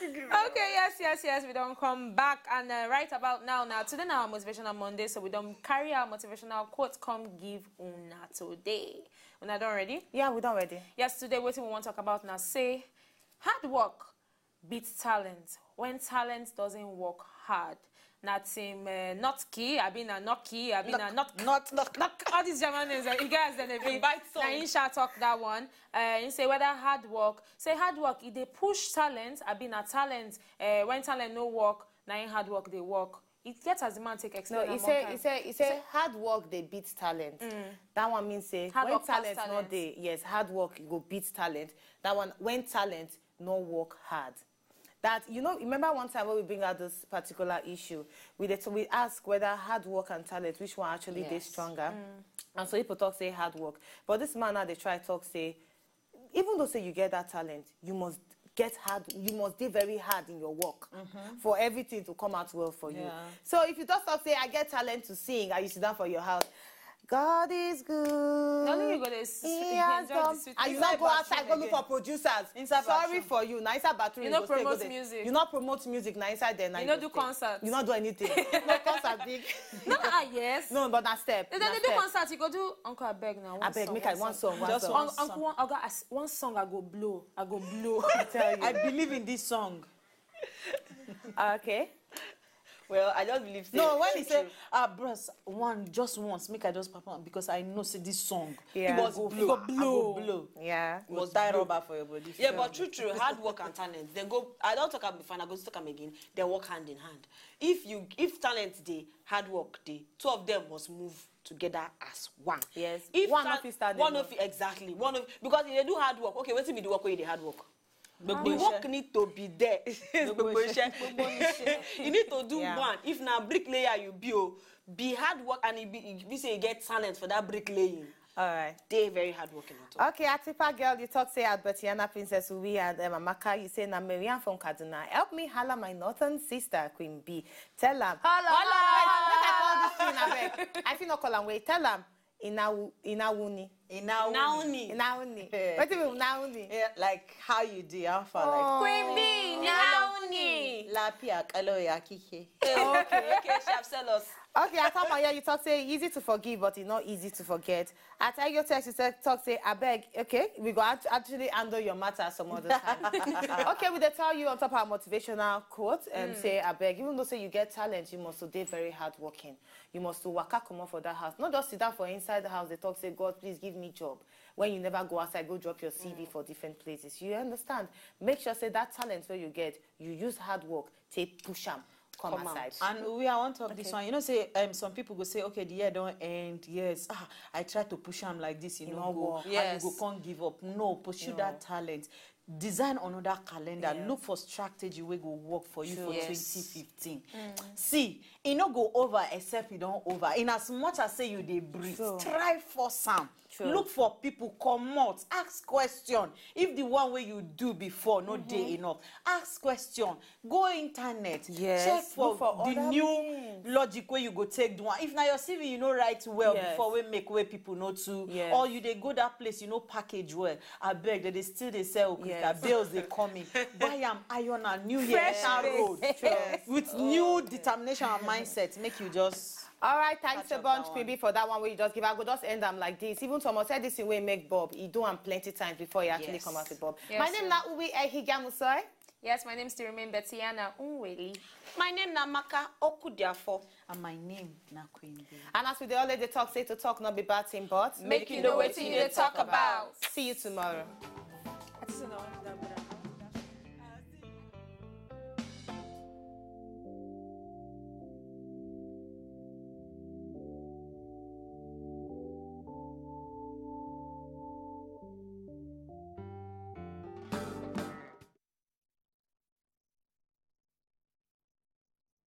Okay, yes. We don't come back and right about now. Today now motivational Monday, so we don't carry our motivational quote. Come give una today. Una done ready? Yeah, we done ready. Yes, today what we want to talk about now. Say, hard work beats talent. When talent doesn't work hard. Not team, not key. I mean, not key. I mean, not all these German names. You guys then invite some. Now you shall talk that one. You say whether hard work. Say hard work. If they push talent, I mean, a talent. When talent no work, now in hard work they work. It gets as the man take explain. No, he say hard work they beat talent. That one means say when talent not there. Yes, hard work go beat talent. That one when talent no work hard. That, you know, remember one time when we bring out this particular issue, we ask whether hard work and talent, which one actually is stronger. And so people talk, say hard work. But this man now, they try to talk, say, even though say you get that talent, you must get hard, you must be very hard in your work for everything to come out well for you. So if you just talk, say, I get talent to sing, and you sit down for your house, God is good. No, you go this. And you not go outside, go look for producers. Sorry for you. Now inside bathroom, you not promote music. You not promote music. Now inside there, you not do concerts. You not do anything. No concert big. No, yes. No, but na step. Then they do concerts. You go do Uncle Abeg now. I beg, make one song. Just one song. I go blow. I tell you. I believe in this song. Okay. Well, I just believe. No, when he say, bros, just once, make I just perform because I know say this song. Yeah. It was blow. Yeah. It was die rubber for your body. Yeah, but true, hard work and talent, they go. I don't talk about before. I go to talk about again. They work hand in hand. If talent day, hard work day, two of them must move together as one. Yes. If one of you start. One of you exactly. One of because if they do hard work. Okay, what's me do work where they hard work. The work need to be there. You need to do one. If now bricklayer you be hard work and you say you get talent for that bricklaying. All right. They very hard working at all. Okay, Atipa girl, you talk say Albertiana Princess Uwi and Mamaka. You say na Marian from Kaduna. Help me holla my northern sister Queen B. Tell them. Holla. I feel no call and wait. Tell them. Inawuni. What do you mean Nauni? Yeah, like how you do alpha like Queen B, Nauni. La pia kaloya kike. Okay, chef sell us. Okay, I come here, you talk say easy to forgive, but it's not easy to forget. I tell your text, you talk say, I beg, okay, we go actually handle your matter some other time. Okay, we tell you on top of our motivational quote and say, I beg, even though say you get talent, you must be very hardworking. You must waka come up for that house. Not just sit down for inside the house, they talk, say, God, please give me job. When you never go outside, go drop your CV for different places. You understand? Make sure say that talent where you get, you use hard work, take push them. Come aside. And we are on top of this one. You know, say some people go say, okay, the year don't end. Yes, I try to push them like this, you know, go. Yes. And you go can't give up. No, pursue that talent. Design another calendar. Look for strategy we go work for you for 2015. See, it not go over except you don't over. In as much as say you they breathe, try for some. Look for people, come out, ask question. If the one way you do before not day enough, ask question. Go internet, check for the new logic where you go take the one. If now your CV you know write well before we make way people know too, or you they go that place you know package well. I beg that they still they sell bills they coming. Buy them iron and new year road with new determination and mindset. Make you just. All right, thanks a bunch, Maybe for that one where you just give. I go just end them like this. Even Thomas said this in way make Bob. He do them plenty times before he actually come out with Bob. Yes, my name na Uwi Ehigamusoi. Yes, my name still remain Betiana Unweli. My name na Maka Okudiafo. And my name na Queen B. And as we already talk, say to talk, not be bad thing, but make you know what you need to talk about. See you tomorrow.